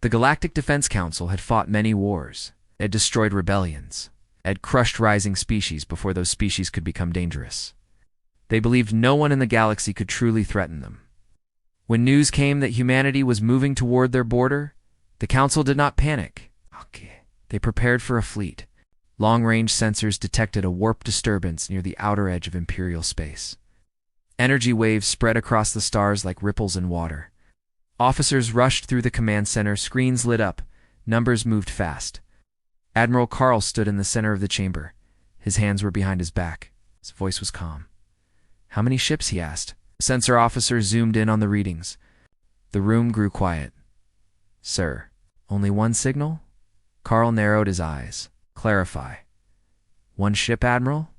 The Galactic Defense Council had fought many wars, had destroyed rebellions, had crushed rising species before those species could become dangerous. They believed no one in the galaxy could truly threaten them. When news came that humanity was moving toward their border, the Council did not panic. They prepared for a fleet. Long-range sensors detected a warp disturbance near the outer edge of Imperial space. Energy waves spread across the stars like ripples in water. Officers rushed through the command center, screens lit up, numbers moved fast. Admiral Karl stood in the center of the chamber. His hands were behind his back. His voice was calm. "How many ships?" he asked. The sensor officer zoomed in on the readings. The room grew quiet. "Sir, only one signal?" Karl narrowed his eyes. "Clarify." "One ship, Admiral?"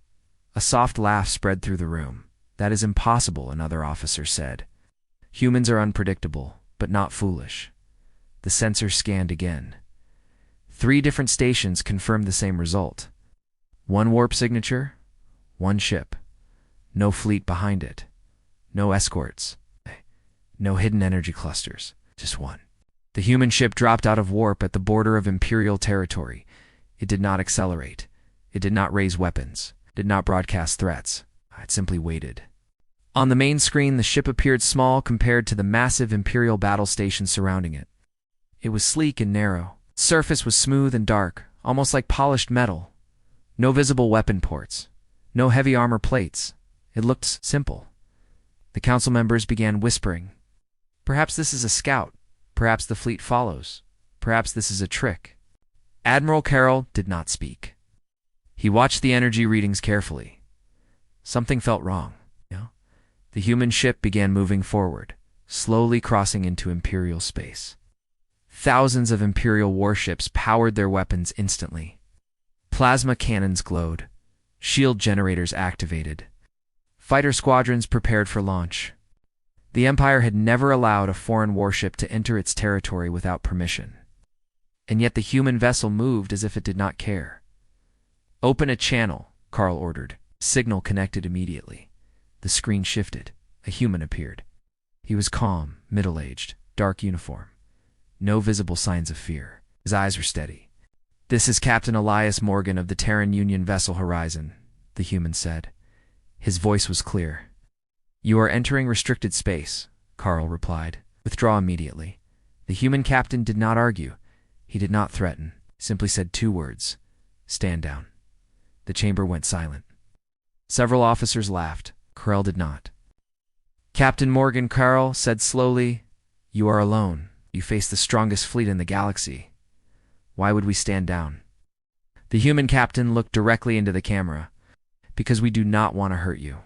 A soft laugh spread through the room. "That is impossible," another officer said. "Humans are unpredictable, but not foolish." The sensor scanned again. 3 different stations confirmed the same result. One warp signature, one ship. No fleet behind it. No escorts. No hidden energy clusters. Just one. The human ship dropped out of warp at the border of Imperial territory. It did not accelerate. It did not raise weapons. It did not broadcast threats. It simply waited. On the main screen, the ship appeared small compared to the massive Imperial battle station surrounding it. It was sleek and narrow. Its surface was smooth and dark, almost like polished metal. No visible weapon ports. No heavy armor plates. It looked simple. The council members began whispering. "Perhaps this is a scout. Perhaps the fleet follows. Perhaps this is a trick." Admiral Carroll did not speak. He watched the energy readings carefully. Something felt wrong. The human ship began moving forward, slowly crossing into Imperial space. Thousands of Imperial warships powered their weapons instantly. Plasma cannons glowed. Shield generators activated. Fighter squadrons prepared for launch. The Empire had never allowed a foreign warship to enter its territory without permission. And yet the human vessel moved as if it did not care. "Open a channel," Karl ordered. Signal connected immediately. The screen shifted. A human appeared. He was calm, middle-aged, dark uniform. No visible signs of fear. His eyes were steady. "This is Captain Elias Morgan of the Terran Union vessel Horizon," the human said. His voice was clear. "You are entering restricted space," Karl replied. "Withdraw immediately." The human captain did not argue. He did not threaten. Simply said 2 words. "Stand down." The chamber went silent. Several officers laughed. Karl did not. "Captain Morgan," Karl said slowly, "you are alone. You face the strongest fleet in the galaxy. Why would we stand down?" The human captain looked directly into the camera. "Because we do not want to hurt you."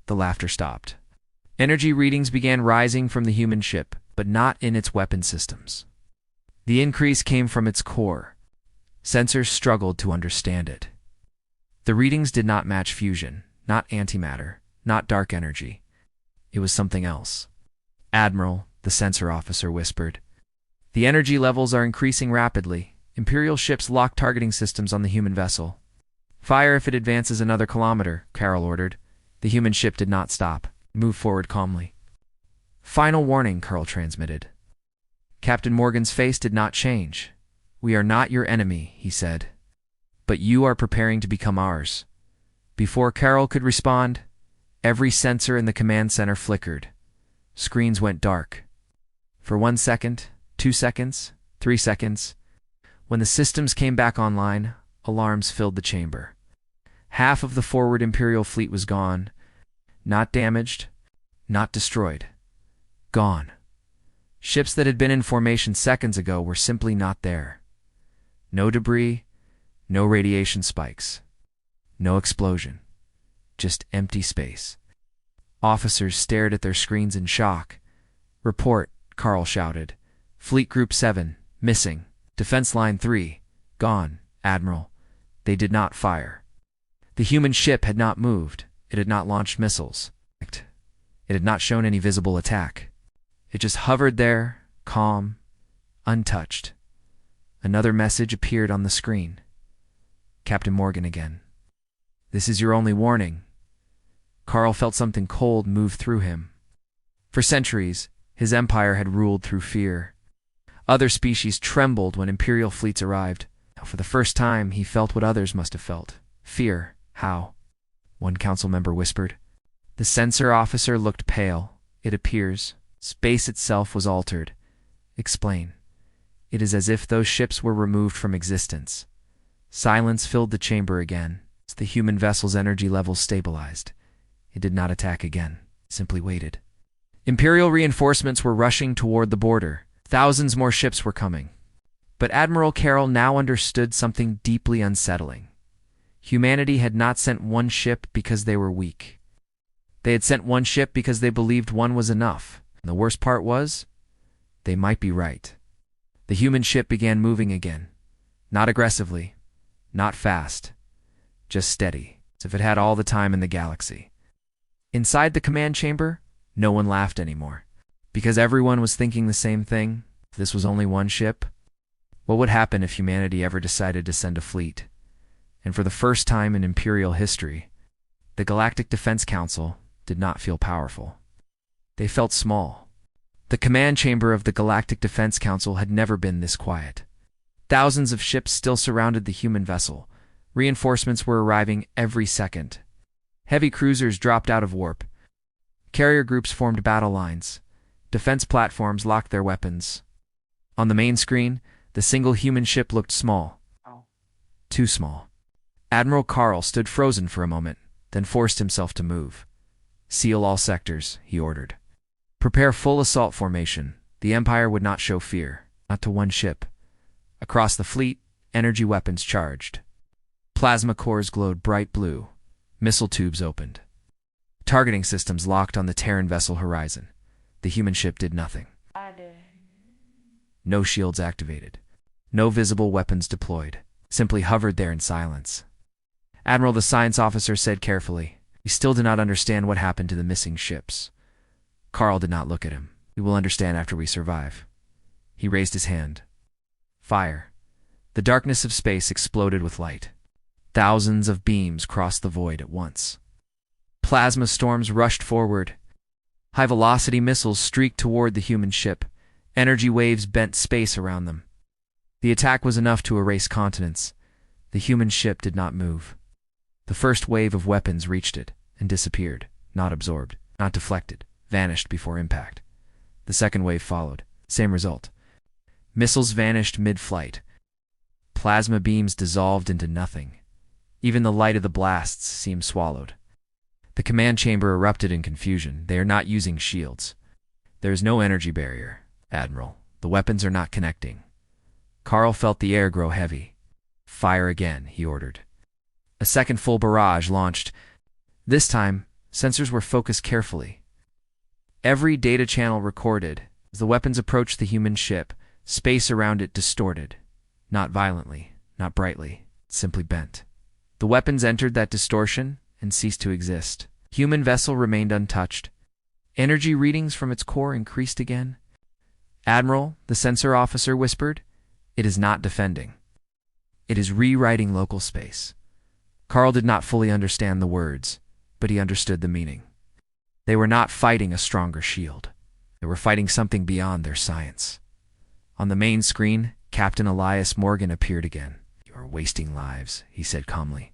The laughter stopped. Energy readings began rising from the human ship, but not in its weapon systems. The increase came from its core. Sensors struggled to understand it. The readings did not match fusion, not antimatter, not dark energy. It was something else. "Admiral," the sensor officer whispered. "The energy levels are increasing rapidly. Imperial ships lock targeting systems on the human vessel." "Fire if it advances another kilometer," Karl ordered. The human ship did not stop. It moved forward calmly. "Final warning," Karl transmitted. Captain Morgan's face did not change. "We are not your enemy," he said. "But you are preparing to become ours." Before Karl could respond, every sensor in the command center flickered. Screens went dark. For 1 second, 2 seconds, 3 seconds. When the systems came back online, alarms filled the chamber. Half of the forward Imperial fleet was gone. Not damaged, not destroyed. Gone. Ships that had been in formation seconds ago were simply not there. No debris, no radiation spikes. No explosion. Just empty space. Officers stared at their screens in shock. "Report," Karl shouted. "Fleet Group 7, missing. Defense Line 3, gone, Admiral." They did not fire. The human ship had not moved. It had not launched missiles. It had not shown any visible attack. It just hovered there, calm, untouched. Another message appeared on the screen. Captain Morgan again. "This is your only warning." Karl felt something cold move through him. For centuries, his empire had ruled through fear. Other species trembled when Imperial fleets arrived. Now, for the first time, he felt what others must have felt. Fear. How? One council member whispered. The censor officer looked pale. It appears space itself was altered. Explain. It is as if those ships were removed from existence. Silence filled the chamber again. The human vessel's energy levels stabilized. It did not attack again, simply waited. Imperial reinforcements were rushing toward the border. Thousands more ships were coming. But Admiral Carroll now understood something deeply unsettling. Humanity had not sent one ship because they were weak. They had sent one ship because they believed one was enough. And the worst part was, they might be right. The human ship began moving again. Not aggressively, not fast, just steady, as if it had all the time in the galaxy. Inside the command chamber, no one laughed anymore. Because everyone was thinking the same thing. If this was only one ship, what would happen if humanity ever decided to send a fleet? And for the first time in Imperial history, the Galactic Defense Council did not feel powerful. They felt small. The command chamber of the Galactic Defense Council had never been this quiet. Thousands of ships still surrounded the human vessel. Reinforcements were arriving every second. Heavy cruisers dropped out of warp. Carrier groups formed battle lines. Defense platforms locked their weapons. On the main screen, the single human ship looked small. Too small. Admiral Carl stood frozen for a moment, then forced himself to move. Seal all sectors, he ordered. Prepare full assault formation. The Empire would not show fear, not to one ship. Across the fleet, energy weapons charged. Plasma cores glowed bright blue. Missile tubes opened. Targeting systems locked on the Terran vessel horizon. The human ship did nothing. No shields activated. No visible weapons deployed. Simply hovered there in silence. Admiral, the science officer said carefully, we still do not understand what happened to the missing ships. Carl did not look at him. We will understand after we survive. He raised his hand. Fire. The darkness of space exploded with light. Thousands of beams crossed the void at once. Plasma storms rushed forward. High-velocity missiles streaked toward the human ship. Energy waves bent space around them. The attack was enough to erase continents. The human ship did not move. The first wave of weapons reached it and disappeared, not absorbed, not deflected, vanished before impact. The second wave followed. Same result. Missiles vanished mid-flight. Plasma beams dissolved into nothing. Even the light of the blasts seemed swallowed. The command chamber erupted in confusion. They are not using shields. There is no energy barrier, Admiral. The weapons are not connecting. Carl felt the air grow heavy. Fire again, he ordered. A second full barrage launched. This time, sensors were focused carefully. Every data channel recorded. As the weapons approached the human ship, space around it distorted. Not violently, not brightly, simply bent. The weapons entered that distortion and ceased to exist. Human vessel remained untouched. Energy readings from its core increased again. Admiral, the sensor officer whispered, it is not defending. It is rewriting local space. Carl did not fully understand the words, but he understood the meaning. They were not fighting a stronger shield. They were fighting something beyond their science. On the main screen, Captain Elias Morgan appeared again. You are wasting lives, he said calmly.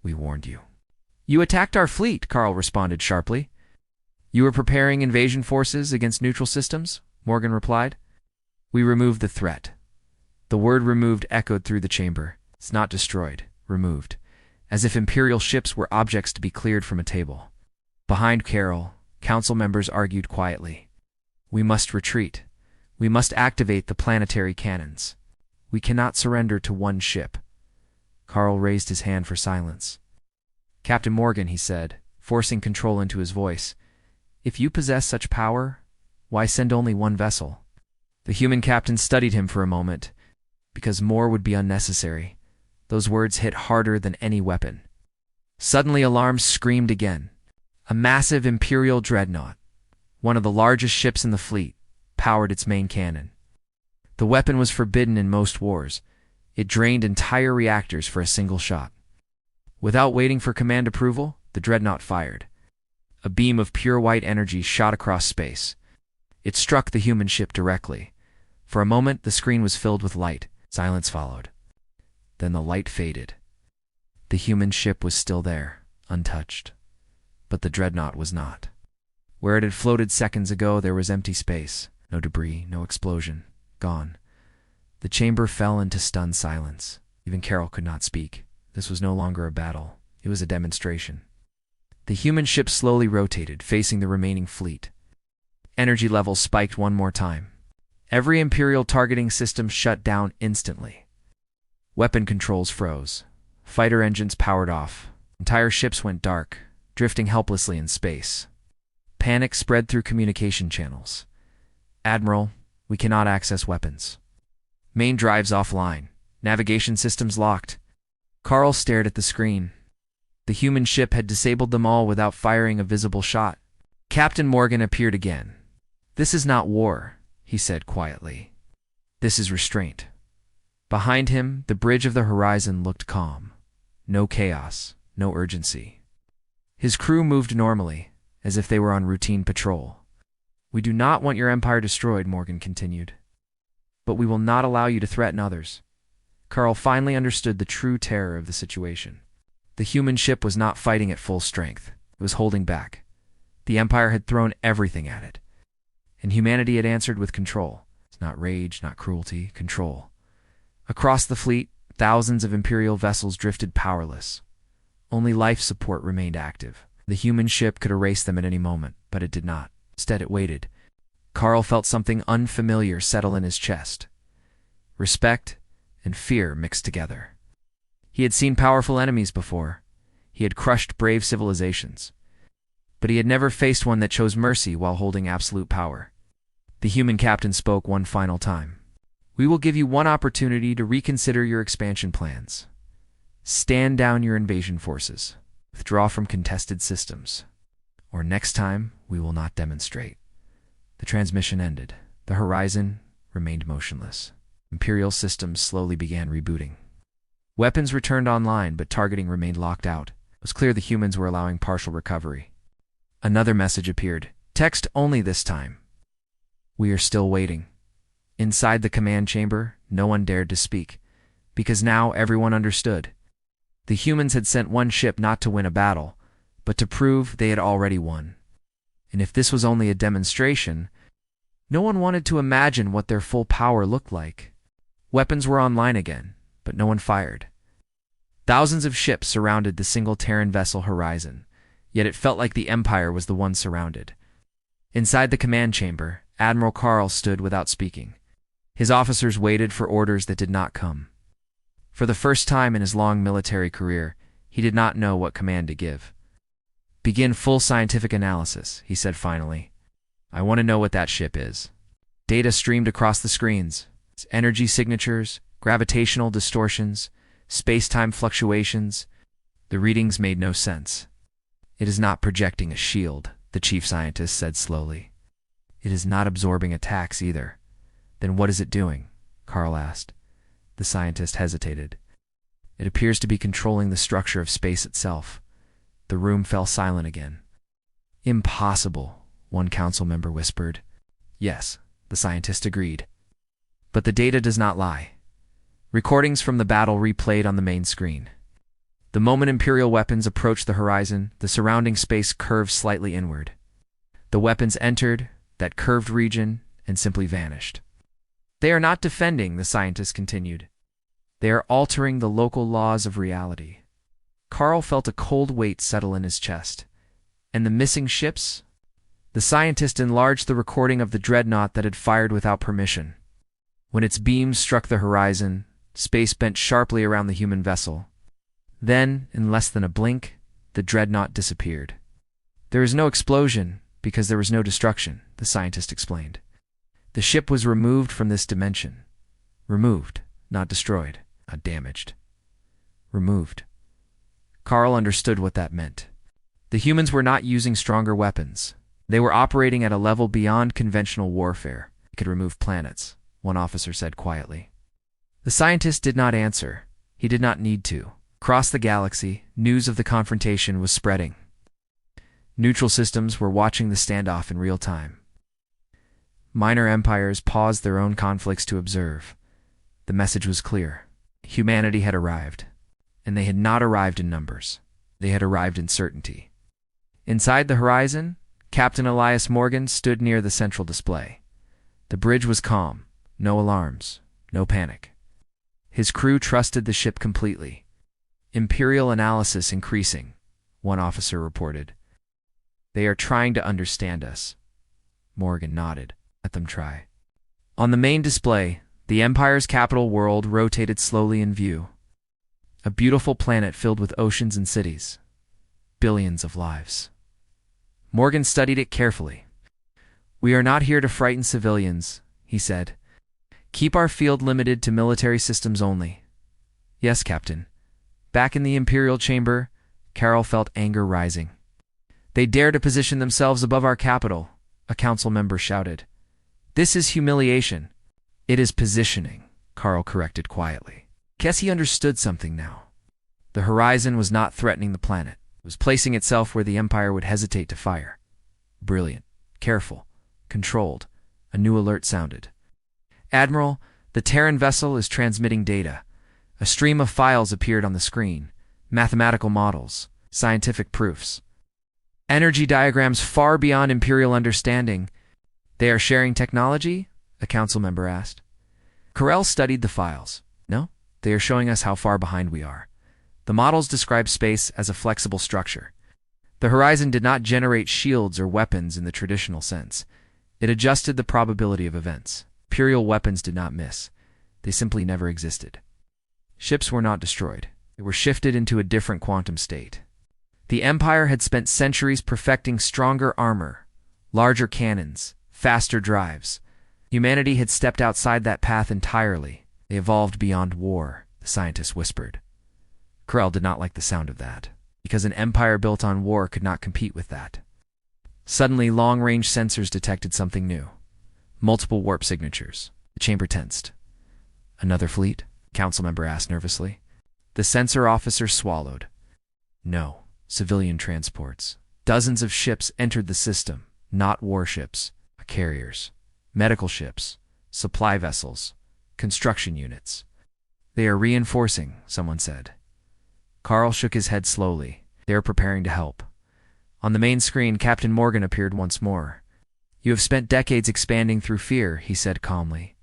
We warned you. You attacked our fleet, Carl responded sharply. You were preparing invasion forces against neutral systems, Morgan replied. We removed the threat. The word removed echoed through the chamber. It's not destroyed, removed, as if Imperial ships were objects to be cleared from a table. Behind Carol, council members argued quietly. We must retreat. We must activate the planetary cannons. We cannot surrender to one ship. Carl raised his hand for silence. Captain Morgan, he said, forcing control into his voice, if you possess such power, why send only one vessel? The human captain studied him for a moment. Because more would be unnecessary. Those words hit harder than any weapon. Suddenly alarms screamed again. A massive Imperial dreadnought, one of the largest ships in the fleet, powered its main cannon. The weapon was forbidden in most wars. It drained entire reactors for a single shot. Without waiting for command approval, the dreadnought fired. A beam of pure white energy shot across space. It struck the human ship directly. For a moment, the screen was filled with light. Silence followed. Then the light faded. The human ship was still there, untouched. But the dreadnought was not. Where it had floated seconds ago, there was empty space. No debris, no explosion. Gone. The chamber fell into stunned silence. Even Carol could not speak. This was no longer a battle. It was a demonstration. The human ship slowly rotated, facing the remaining fleet. Energy levels spiked one more time. Every Imperial targeting system shut down instantly. Weapon controls froze. Fighter engines powered off. Entire ships went dark, drifting helplessly in space. Panic spread through communication channels. "Admiral, we cannot access weapons. Main drives offline. Navigation systems locked." Carl stared at the screen. The human ship had disabled them all without firing a visible shot. Captain Morgan appeared again. "This is not war," he said quietly. "This is restraint." Behind him, the bridge of the horizon looked calm. No chaos, no urgency. His crew moved normally, as if they were on routine patrol. "We do not want your empire destroyed," Morgan continued. "But we will not allow you to threaten others." Carl finally understood the true terror of the situation. The human ship was not fighting at full strength. It was holding back. The Empire had thrown everything at it. And humanity had answered with control. It's not rage, not cruelty, control. Across the fleet, thousands of Imperial vessels drifted powerless. Only life support remained active. The human ship could erase them at any moment, but it did not. Instead, it waited. Carl felt something unfamiliar settle in his chest. Respect and fear mixed together. He had seen powerful enemies before. He had crushed brave civilizations. But he had never faced one that chose mercy while holding absolute power. The human captain spoke one final time. "We will give you one opportunity to reconsider your expansion plans. Stand down your invasion forces. Withdraw from contested systems. Or next time, we will not demonstrate." The transmission ended. The horizon remained motionless. Imperial systems slowly began rebooting. Weapons returned online, but targeting remained locked out. It was clear the humans were allowing partial recovery. Another message appeared. Text only this time. "We are still waiting." Inside the command chamber, no one dared to speak, because now everyone understood. The humans had sent one ship not to win a battle, but to prove they had already won. And if this was only a demonstration, no one wanted to imagine what their full power looked like. Weapons were online again, but no one fired. Thousands of ships surrounded the single Terran vessel horizon, yet it felt like the Empire was the one surrounded. Inside the command chamber, Admiral Carl stood without speaking. His officers waited for orders that did not come. For the first time in his long military career, he did not know what command to give. "Begin full scientific analysis," he said finally. "I want to know what that ship is." Data streamed across the screens. Its energy signatures, gravitational distortions, space-time fluctuations. The readings made no sense. "It is not projecting a shield," the chief scientist said slowly. "It is not absorbing attacks either." "Then what is it doing?" Carl asked. The scientist hesitated. "It appears to be controlling the structure of space itself." The room fell silent again. "Impossible," one council member whispered. "Yes," the scientist agreed. "But the data does not lie." Recordings from the battle replayed on the main screen. The moment Imperial weapons approached the horizon, the surrounding space curved slightly inward. The weapons entered that curved region and simply vanished. "They are not defending," the scientist continued. "They are altering the local laws of reality." Carl felt a cold weight settle in his chest. "And the missing ships?" The scientist enlarged the recording of the dreadnought that had fired without permission. When its beams struck the horizon, space bent sharply around the human vessel. Then, in less than a blink, the dreadnought disappeared. "There is no explosion because there was no destruction," the scientist explained. "The ship was removed from this dimension. Removed, not destroyed, not damaged. Removed." Carl understood what that meant. The humans were not using stronger weapons. They were operating at a level beyond conventional warfare. They could remove planets, one officer said quietly. The scientist did not answer. He did not need to. Across the galaxy, news of the confrontation was spreading. Neutral systems were watching the standoff in real time. Minor empires paused their own conflicts to observe. The message was clear. Humanity had arrived. And they had not arrived in numbers. They had arrived in certainty. Inside the horizon, Captain Elias Morgan stood near the central display. The bridge was calm. No alarms. No panic. His crew trusted the ship completely. Imperial analysis increasing, one officer reported. They are trying to understand us. Morgan nodded. Let them try. On the main display, the Empire's capital world rotated slowly in view. A beautiful planet filled with oceans and cities. Billions of lives. Morgan studied it carefully. We are not here to frighten civilians, he said. Keep our field limited to military systems only. Yes, Captain. Back in the Imperial chamber, Carol felt anger rising. They dare to position themselves above our capital, a council member shouted. This is humiliation. It is positioning, Carl corrected quietly. Guess he understood something now. The horizon was not threatening the planet. It was placing itself where the Empire would hesitate to fire. Brilliant, careful, controlled. A new alert sounded. Admiral, the Terran vessel is transmitting data. A stream of files appeared on the screen. Mathematical models, scientific proofs. Energy diagrams far beyond Imperial understanding. They are sharing technology? A council member asked. Carell studied the files. No, they are showing us how far behind we are. The models describe space as a flexible structure. The horizon did not generate shields or weapons in the traditional sense. It adjusted the probability of events. Imperial weapons did not miss. They simply never existed. Ships were not destroyed. They were shifted into a different quantum state. The Empire had spent centuries perfecting stronger armor, larger cannons, faster drives. Humanity had stepped outside that path entirely. They evolved beyond war, the scientists whispered. Carell did not like the sound of that, because an empire built on war could not compete with that. Suddenly, long-range sensors detected something new. Multiple warp signatures. The chamber tensed. Another fleet? Council member asked nervously. The sensor officer swallowed. No, civilian transports. Dozens of ships entered the system, not warships, carriers, medical ships, supply vessels, construction units. They are reinforcing, someone said. Carl shook his head slowly. They are preparing to help. On the main screen, Captain Morgan appeared once more. You have spent decades expanding through fear, he said calmly.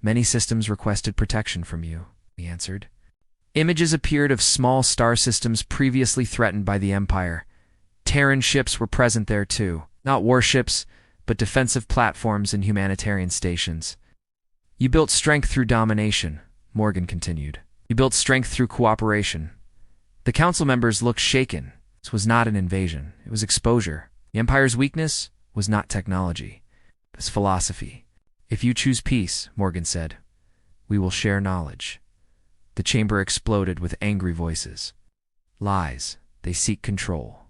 Many systems requested protection from you, he answered. Images appeared of small star systems previously threatened by the Empire. Terran ships were present there too, not warships, but defensive platforms and humanitarian stations. You built strength through domination, Morgan continued. You built strength through cooperation. The council members looked shaken. This was not an invasion. It was exposure. The Empire's weakness was not technology. It was philosophy. If you choose peace, Morgan said, we will share knowledge. The chamber exploded with angry voices. Lies. They seek control.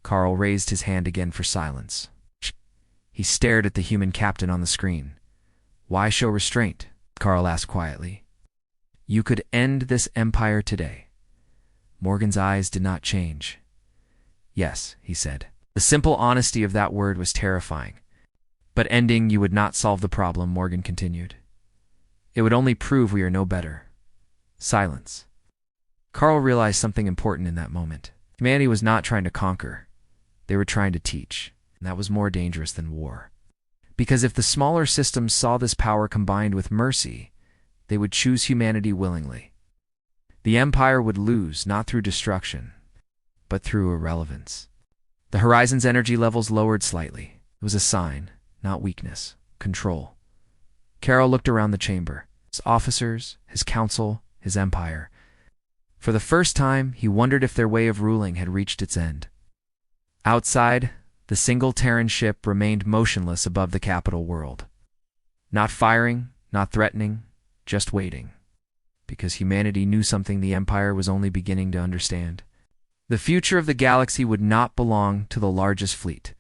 Carl raised his hand again for silence. He stared at the human captain on the screen. Why show restraint? Carl asked quietly. You could end this empire today. Morgan's eyes did not change. Yes, he said. The simple honesty of that word was terrifying. But ending you would not solve the problem, Morgan continued. It would only prove we are no better. Silence. Carl realized something important in that moment. Humanity was not trying to conquer. They were trying to teach, and that was more dangerous than war. Because if the smaller systems saw this power combined with mercy, they would choose humanity willingly. The Empire would lose not through destruction, but through irrelevance. The horizon's energy levels lowered slightly. It was a sign, not weakness, control. Carol looked around the chamber, his officers, his council, his empire. For the first time, he wondered if their way of ruling had reached its end. Outside, the single Terran ship remained motionless above the capital world. Not firing, not threatening, just waiting. Because humanity knew something the Empire was only beginning to understand. The future of the galaxy would not belong to the largest fleet.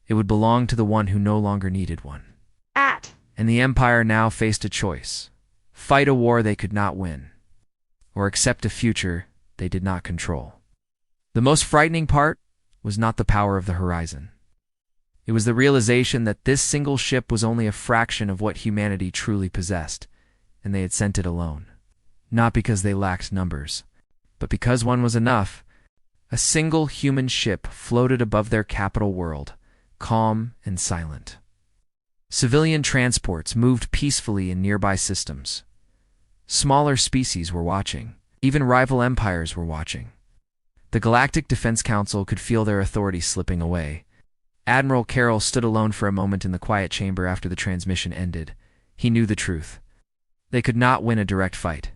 It would belong to the one who no longer needed one. And the Empire now faced a choice. Fight a war they could not win, or accept a future they did not control. The most frightening part was not the power of the horizon. It was the realization that this single ship was only a fraction of what humanity truly possessed, and they had sent it alone. Not because they lacked numbers, but because one was enough. A single human ship floated above their capital world, calm and silent. Civilian transports moved peacefully in nearby systems. Smaller species were watching. Even rival empires were watching. The Galactic Defense Council could feel their authority slipping away. Admiral Carroll stood alone for a moment in the quiet chamber after the transmission ended. He knew the truth. They could not win a direct fight.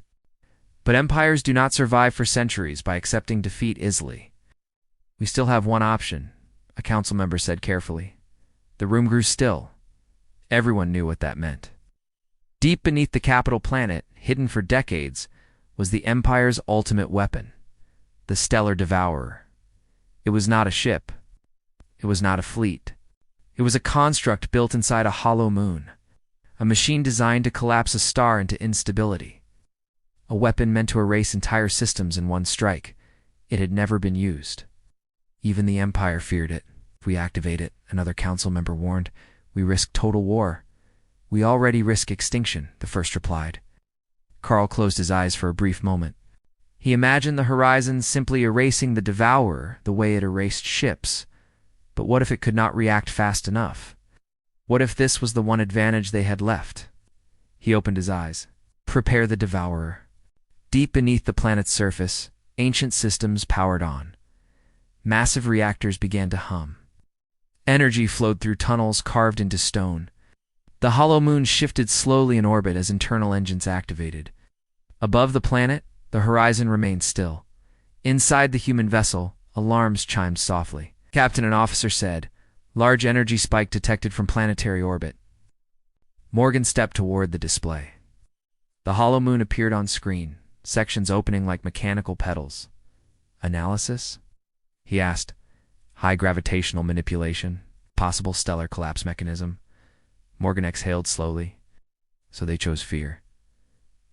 But empires do not survive for centuries by accepting defeat easily. "We still have one option," a council member said carefully. The room grew still. Everyone knew what that meant. Deep beneath the capital planet, hidden for decades, was the Empire's ultimate weapon, the Stellar Devourer. It was not a ship. It was not a fleet. It was a construct built inside a hollow moon, a machine designed to collapse a star into instability, a weapon meant to erase entire systems in one strike. It had never been used. Even the Empire feared it. "If we activate it," another council member warned, "we risk total war." "We already risk extinction," the first replied. Carl closed his eyes for a brief moment. He imagined the horizon simply erasing the Devourer the way it erased ships. But what if it could not react fast enough? What if this was the one advantage they had left? He opened his eyes. Prepare the Devourer. Deep beneath the planet's surface, ancient systems powered on. Massive reactors began to hum. Energy flowed through tunnels carved into stone. The hollow moon shifted slowly in orbit as internal engines activated. Above the planet, the horizon remained still. Inside the human vessel, alarms chimed softly. Captain and officer said, "Large energy spike detected from planetary orbit." Morgan stepped toward the display. The hollow moon appeared on screen, sections opening like mechanical pedals. "Analysis?" he asked. "High gravitational manipulation, possible stellar collapse mechanism." Morgan exhaled slowly. So they chose fear.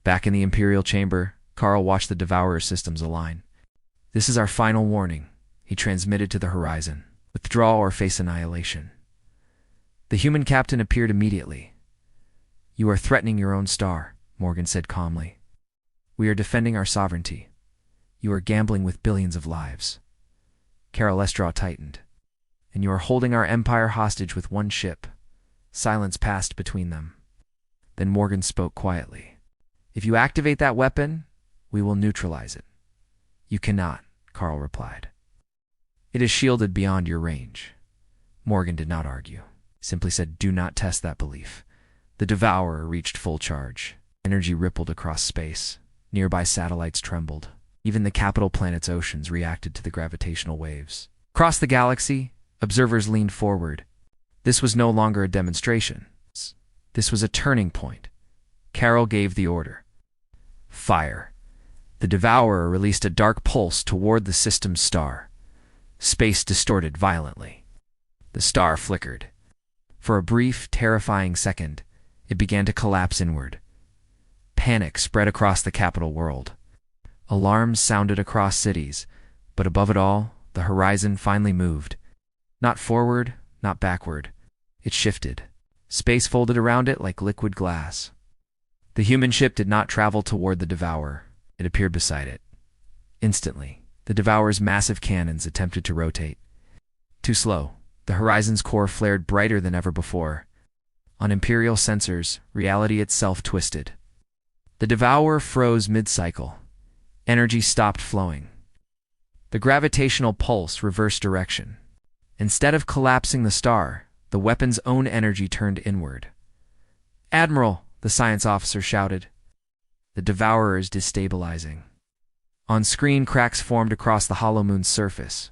Back in the Imperial chamber, Carl watched the Devourer systems align. "This is our final warning," he transmitted to the horizon. "Withdraw or face annihilation." The human captain appeared immediately. "You are threatening your own star," Morgan said calmly. "We are defending our sovereignty. You are gambling with billions of lives." Carol's jaw tightened. "And you are holding our empire hostage with one ship." Silence passed between them. Then Morgan spoke quietly. "If you activate that weapon, we will neutralize it." "You cannot," Carl replied. "It is shielded beyond your range." Morgan did not argue. He simply said, "Do not test that belief." The Devourer reached full charge. Energy rippled across space. Nearby satellites trembled. Even the capital planet's oceans reacted to the gravitational waves. Across the galaxy, observers leaned forward. This was no longer a demonstration. This was a turning point. Carol gave the order. Fire. The Devourer released a dark pulse toward the system's star. Space distorted violently. The star flickered. For a brief, terrifying second, it began to collapse inward. Panic spread across the capital world. Alarms sounded across cities, but above it all, the horizon finally moved. Not forward, not backward. It shifted. Space folded around it like liquid glass. The human ship did not travel toward the Devourer. It appeared beside it. Instantly, the Devourer's massive cannons attempted to rotate. Too slow. The horizon's core flared brighter than ever before. On imperial sensors, reality itself twisted. The Devourer froze mid-cycle. Energy stopped flowing. The gravitational pulse reversed direction. Instead of collapsing the star, the weapon's own energy turned inward. "Admiral," the science officer shouted. "The Devourer is destabilizing." On screen, cracks formed across the hollow moon's surface.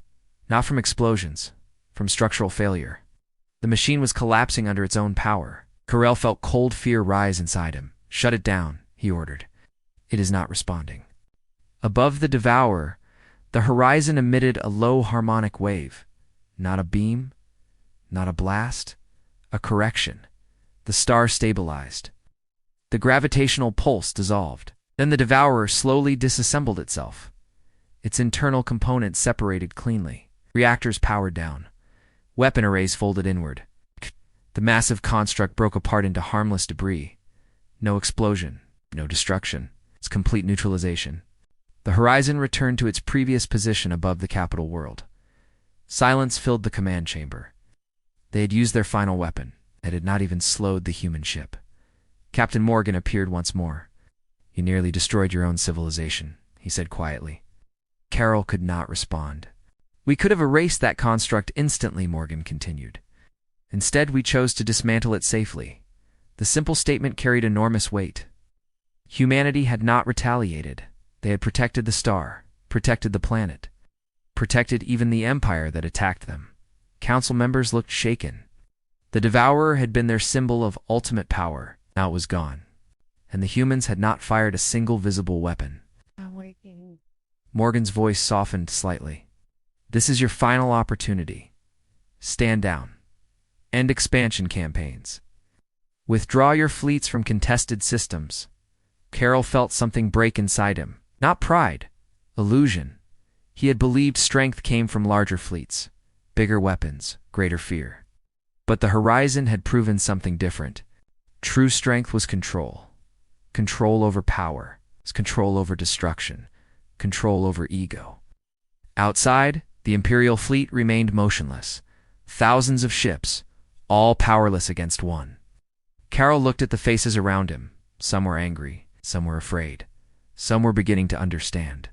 Not from explosions, from structural failure. The machine was collapsing under its own power. Carell felt cold fear rise inside him. "Shut it down," he ordered. "It is not responding." Above the Devourer, the horizon emitted a low harmonic wave. Not a beam, not a blast, a correction. The star stabilized. The gravitational pulse dissolved. Then the Devourer slowly disassembled itself. Its internal components separated cleanly. Reactors powered down. Weapon arrays folded inward. The massive construct broke apart into harmless debris. No explosion, no destruction. It's complete neutralization. The horizon returned to its previous position above the capital world. Silence filled the command chamber. They had used their final weapon. It had not even slowed the human ship. Captain Morgan appeared once more. "You nearly destroyed your own civilization," he said quietly. Carol could not respond. "We could have erased that construct instantly," Morgan continued. "Instead, we chose to dismantle it safely." The simple statement carried enormous weight. Humanity had not retaliated. They had protected the star, protected the planet, protected even the empire that attacked them. Council members looked shaken. The Devourer had been their symbol of ultimate power. Now it was gone. And the humans had not fired a single visible weapon. Morgan's voice softened slightly. "This is your final opportunity. Stand down. End expansion campaigns. Withdraw your fleets from contested systems." Carol felt something break inside him. Not pride, illusion. He had believed strength came from larger fleets, bigger weapons, greater fear. But the horizon had proven something different. True strength was control. Control over power, control over destruction, control over ego. Outside, the Imperial fleet remained motionless. Thousands of ships, all powerless against one. Carol looked at the faces around him. Some were angry, some were afraid. Some were beginning to understand.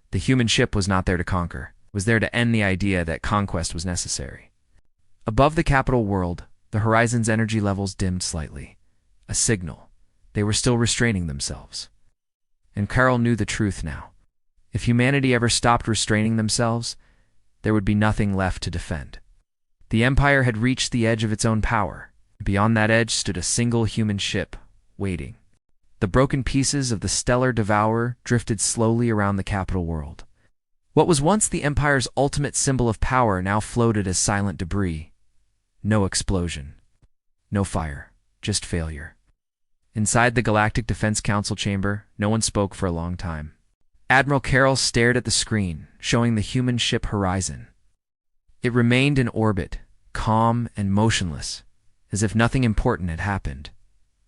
The human ship was not there to conquer, was there to end the idea that conquest was necessary. Above the capital world, the horizon's energy levels dimmed slightly. A signal. They were still restraining themselves. And Carol knew the truth now. If humanity ever stopped restraining themselves, there would be nothing left to defend. The Empire had reached the edge of its own power. Beyond that edge stood a single human ship, waiting. The broken pieces of the stellar Devourer drifted slowly around the capital world. What was once the Empire's ultimate symbol of power now floated as silent debris. No explosion. No fire. Just failure. Inside the Galactic Defense Council chamber, no one spoke for a long time. Admiral Carroll stared at the screen, showing the human ship horizon. It remained in orbit, calm and motionless, as if nothing important had happened.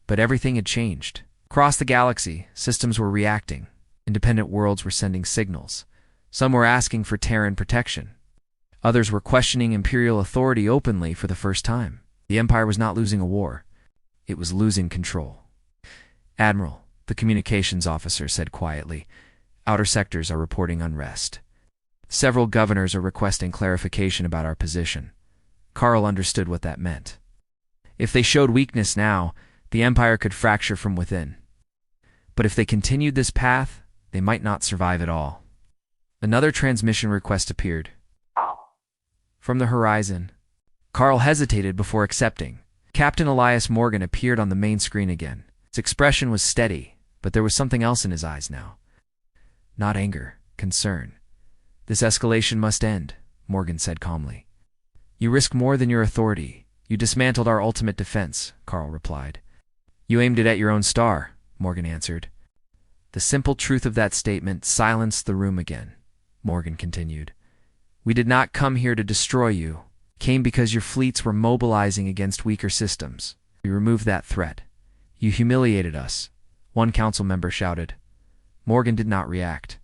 But everything had changed. Across the galaxy, systems were reacting. Independent worlds were sending signals. Some were asking for Terran protection. Others were questioning Imperial authority openly for the first time. The Empire was not losing a war. It was losing control. "Admiral," the communications officer said quietly, "outer sectors are reporting unrest. Several governors are requesting clarification about our position." Carl understood what that meant. If they showed weakness now, the Empire could fracture from within. But if they continued this path, they might not survive at all. Another transmission request appeared. From the horizon. Carl hesitated before accepting. Captain Elias Morgan appeared on the main screen again. His expression was steady, but there was something else in his eyes now. Not anger, concern. "This escalation must end," Morgan said calmly. "You risk more than your authority. You dismantled our ultimate defense," Carl replied. "You aimed it at your own star," Morgan answered. The simple truth of that statement silenced the room again. Morgan continued. "We did not come here to destroy you. Came because your fleets were mobilizing against weaker systems. We removed that threat. You humiliated us," one council member shouted. Morgan did not react.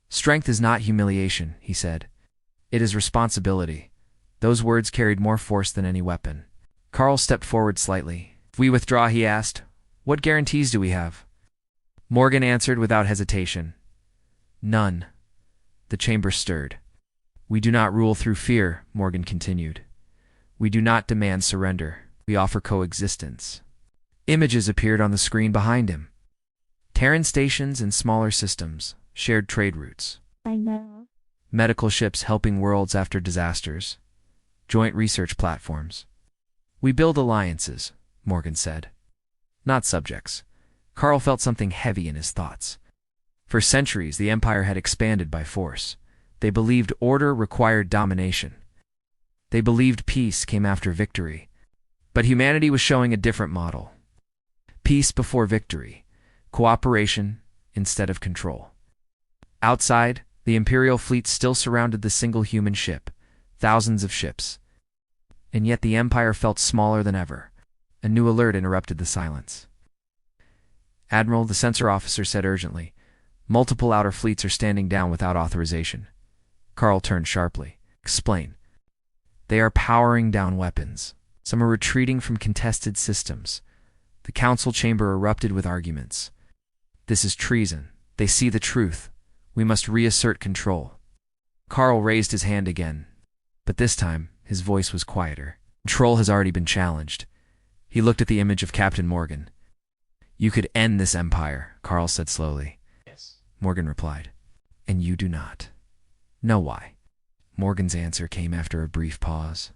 "Strength is not humiliation," he said. "It is responsibility." Those words carried more force than any weapon. Carl stepped forward slightly. "If we withdraw," he asked, "what guarantees do we have?" Morgan answered without hesitation. "None." The chamber stirred. "We do not rule through fear," Morgan continued. "We do not demand surrender. We offer coexistence." Images appeared on the screen behind him. Terran stations and smaller systems, shared trade routes. Medical ships helping worlds after disasters. Joint research platforms. "We build alliances," Morgan said. Not subjects. Carl felt something heavy in his thoughts. For centuries, the Empire had expanded by force. They believed order required domination. They believed peace came after victory. But humanity was showing a different model. Peace before victory. Cooperation instead of control. Outside, the Imperial fleet still surrounded the single human ship. Thousands of ships. And yet the Empire felt smaller than ever. A new alert interrupted the silence. "Admiral," the sensor officer said urgently, "multiple outer fleets are standing down without authorization." Carl turned sharply. "Explain." "They are powering down weapons. Some are retreating from contested systems." The council chamber erupted with arguments. "This is treason. They see the truth. We must reassert control." Carl raised his hand again, but this time his voice was quieter. "Control has already been challenged." He looked at the image of Captain Morgan. "You could end this empire," Carl said slowly. Yes. Morgan replied. "And you do not. Know why?" Morgan's answer came after a brief pause.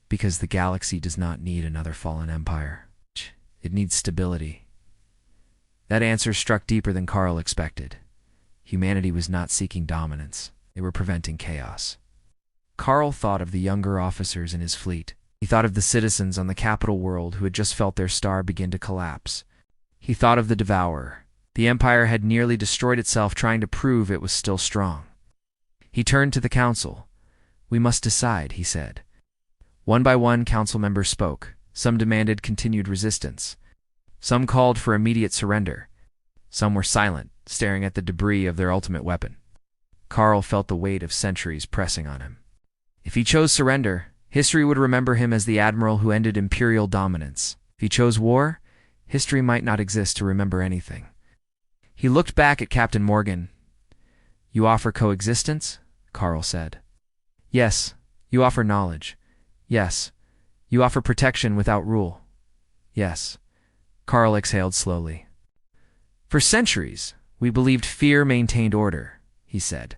"Because the galaxy does not need another fallen empire. It needs stability." That answer struck deeper than Carl expected. Humanity was not seeking dominance. They were preventing chaos. Carl thought of the younger officers in his fleet. He thought of the citizens on the capital world who had just felt their star begin to collapse. He thought of the Devourer. The Empire had nearly destroyed itself trying to prove it was still strong. He turned to the council. "We must decide," he said. One by one, council members spoke. Some demanded continued resistance. Some called for immediate surrender. Some were silent, staring at the debris of their ultimate weapon. Carl felt the weight of centuries pressing on him. If he chose surrender, history would remember him as the admiral who ended imperial dominance. If he chose war, history might not exist to remember anything. He looked back at Captain Morgan. "You offer coexistence?" Carl said. "Yes. You offer knowledge." "Yes. You offer protection without rule." "Yes." Carl exhaled slowly. "For centuries, we believed fear maintained order," he said.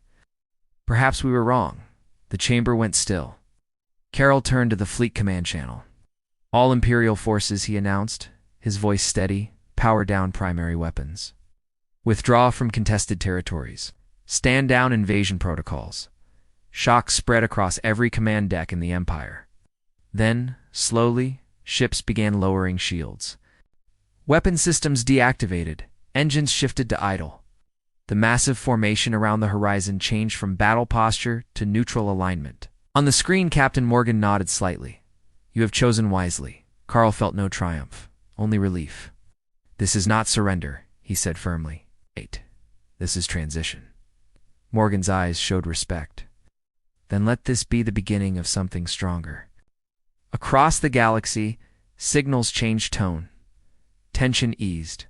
"Perhaps we were wrong." The chamber went still. Carol turned to the fleet command channel. "All Imperial forces," he announced, his voice steady, "power down primary weapons. Withdraw from contested territories. Stand down invasion protocols." Shock spread across every command deck in the Empire. Then, slowly, ships began lowering shields. Weapon systems deactivated, engines shifted to idle. The massive formation around the horizon changed from battle posture to neutral alignment. On the screen, Captain Morgan nodded slightly. "You have chosen wisely." Carl felt no triumph, only relief. "This is not surrender," he said firmly. "Wait. This is transition." Morgan's eyes showed respect. "Then let this be the beginning of something stronger." Across the galaxy, signals changed tone. Tension eased.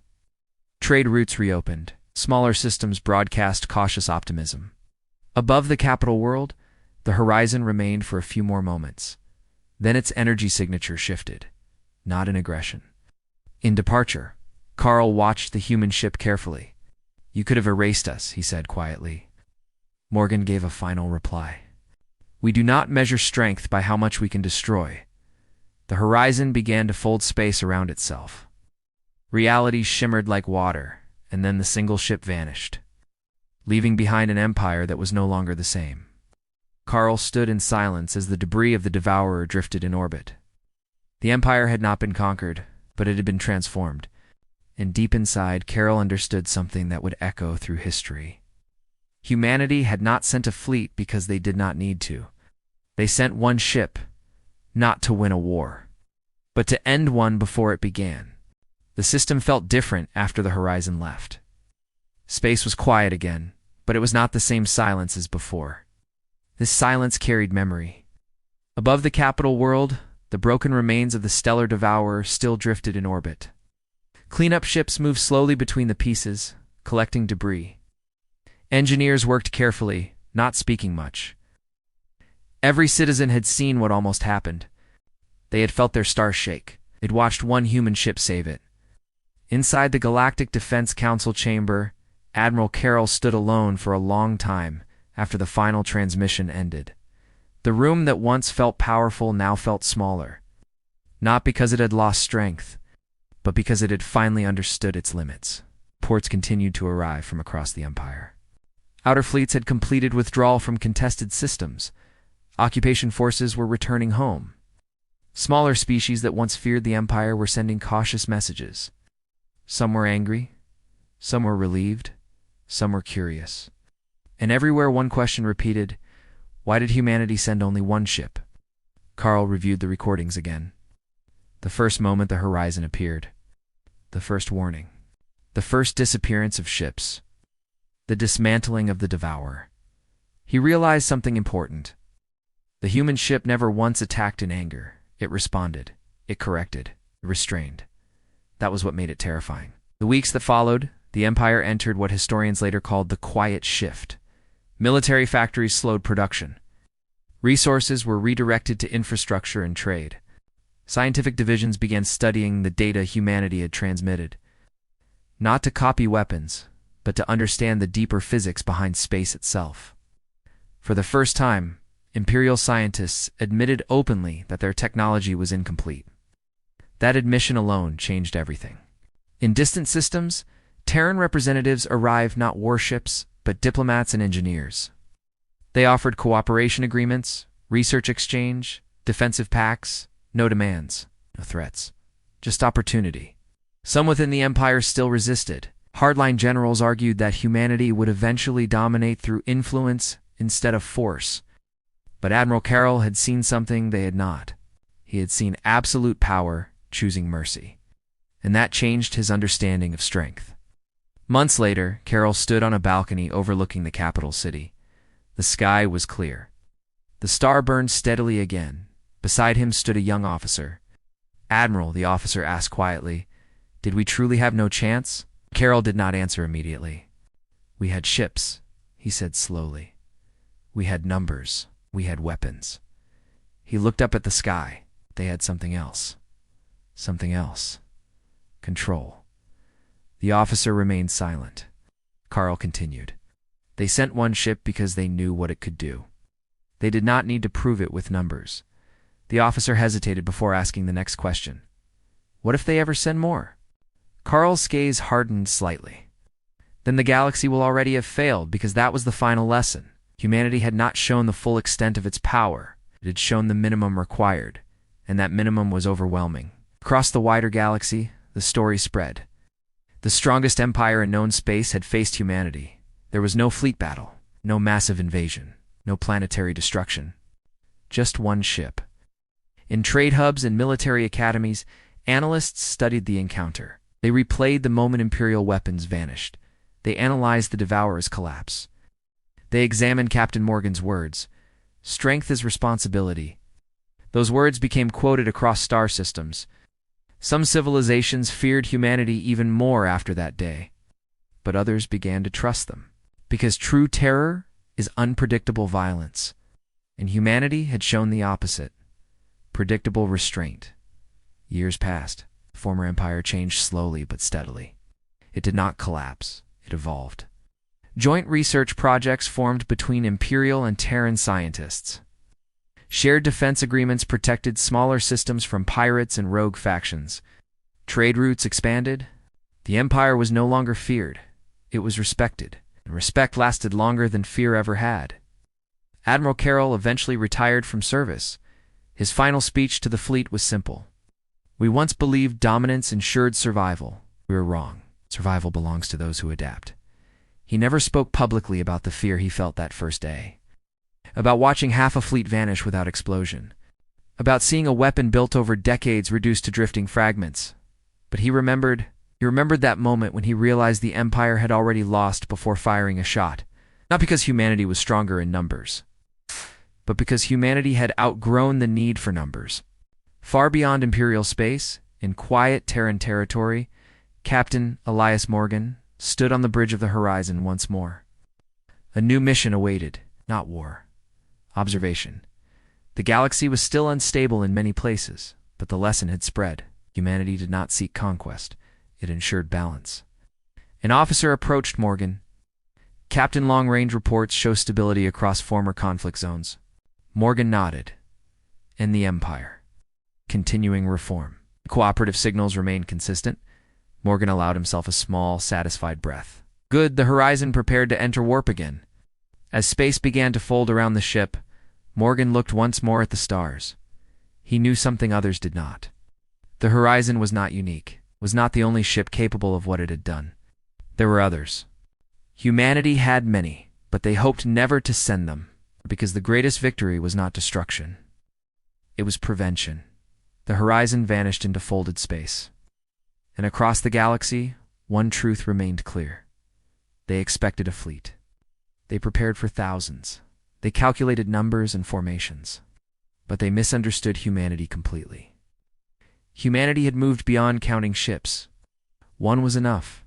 Trade routes reopened. Smaller systems broadcast cautious optimism. Above the capital world, the horizon remained for a few more moments. Then its energy signature shifted, not in aggression. In departure, Carl watched the human ship carefully. "You could have erased us," he said quietly. Morgan gave a final reply. "We do not measure strength by how much we can destroy." The horizon began to fold space around itself. Reality shimmered like water, and then the single ship vanished, leaving behind an empire that was no longer the same. Carl stood in silence as the debris of the Devourer drifted in orbit. The empire had not been conquered, but it had been transformed. And deep inside, Carol understood something that would echo through history. Humanity had not sent a fleet because they did not need to. They sent one ship, not to win a war, but to end one before it began. The system felt different after the horizon left. Space was quiet again, but it was not the same silence as before. This silence carried memory. Above the capital world, the broken remains of the stellar Devourer still drifted in orbit. Cleanup ships moved slowly between the pieces, collecting debris. Engineers worked carefully, not speaking much. Every citizen had seen what almost happened. They had felt their star shake. They'd watched one human ship save it. Inside the Galactic Defense Council chamber, Admiral Carroll stood alone for a long time after the final transmission ended. The room that once felt powerful now felt smaller. Not because it had lost strength, but because it had finally understood its limits. Ports continued to arrive from across the Empire. Outer fleets had completed withdrawal from contested systems. Occupation forces were returning home. Smaller species that once feared the Empire were sending cautious messages. Some were angry, some were relieved, some were curious. And everywhere one question repeated: why did humanity send only one ship? Carl reviewed the recordings again. The first moment the horizon appeared. The first warning. The first disappearance of ships. The dismantling of the Devourer. He realized something important. The human ship never once attacked in anger. It responded. It corrected. It restrained. That was what made it terrifying. The weeks that followed, the Empire entered what historians later called the Quiet Shift. Military factories slowed production. Resources were redirected to infrastructure and trade. Scientific divisions began studying the data humanity had transmitted. Not to copy weapons, but to understand the deeper physics behind space itself. For the first time, Imperial scientists admitted openly that their technology was incomplete. That admission alone changed everything. In distant systems, Terran representatives arrived not warships, but diplomats and engineers. They offered cooperation agreements, research exchange, defensive pacts, no demands, no threats, just opportunity. Some within the Empire still resisted. Hardline generals argued that humanity would eventually dominate through influence instead of force. But Admiral Carroll had seen something they had not. He had seen absolute power choosing mercy. And that changed his understanding of strength. Months later, Carroll stood on a balcony overlooking the capital city. The sky was clear. The star burned steadily again. Beside him stood a young officer. "Admiral," the officer asked quietly, "did we truly have no chance?" Carroll did not answer immediately. "We had ships," he said slowly. "We had numbers. We had weapons." He looked up at the sky. They had something else. Something else. Control. The officer remained silent. Carl continued. "They sent one ship because they knew what it could do. They did not need to prove it with numbers." The officer hesitated before asking the next question. "What if they ever send more?" Carl's gaze hardened slightly. "Then the galaxy will already have failed, because that was the final lesson. Humanity had not shown the full extent of its power. It had shown the minimum required, and that minimum was overwhelming." Across the wider galaxy, the story spread. The strongest empire in known space had faced humanity. There was no fleet battle, no massive invasion, no planetary destruction. Just one ship. In trade hubs and military academies, analysts studied the encounter. They replayed the moment Imperial weapons vanished. They analyzed the Devourer's collapse. They examined Captain Morgan's words. "Strength is responsibility." Those words became quoted across star systems. Some civilizations feared humanity even more after that day, but others began to trust them. Because true terror is unpredictable violence, and humanity had shown the opposite. Predictable restraint. Years passed. The former empire changed slowly but steadily. It did not collapse. It evolved. Joint research projects formed between Imperial and Terran scientists. Shared defense agreements protected smaller systems from pirates and rogue factions. Trade routes expanded. The empire was no longer feared. It was respected, and respect lasted longer than fear ever had. Admiral Carroll eventually retired from service. His final speech to the fleet was simple. "We once believed dominance ensured survival. We were wrong. Survival belongs to those who adapt." He never spoke publicly about the fear he felt that first day. About watching half a fleet vanish without explosion. About seeing a weapon built over decades reduced to drifting fragments. But he remembered that moment when he realized the Empire had already lost before firing a shot. Not because humanity was stronger in numbers, but because humanity had outgrown the need for numbers. Far beyond Imperial space, in quiet Terran territory, Captain Elias Morgan stood on the bridge of the horizon once more. A new mission awaited, not war. Observation. The galaxy was still unstable in many places, but the lesson had spread. Humanity did not seek conquest. It ensured balance. An officer approached Morgan. "Captain, long-range reports show stability across former conflict zones." Morgan nodded. "And the Empire?" "Continuing reform." Cooperative signals remained consistent. Morgan allowed himself a small, satisfied breath. "Good." The horizon prepared to enter warp again. As space began to fold around the ship, Morgan looked once more at the stars. He knew something others did not. The horizon was not unique, was not the only ship capable of what it had done. There were others. Humanity had many, but they hoped never to send them, because the greatest victory was not destruction. It was prevention. The horizon vanished into folded space. And across the galaxy, one truth remained clear. They expected a fleet. They prepared for thousands. They calculated numbers and formations. But they misunderstood humanity completely. Humanity had moved beyond counting ships. One was enough.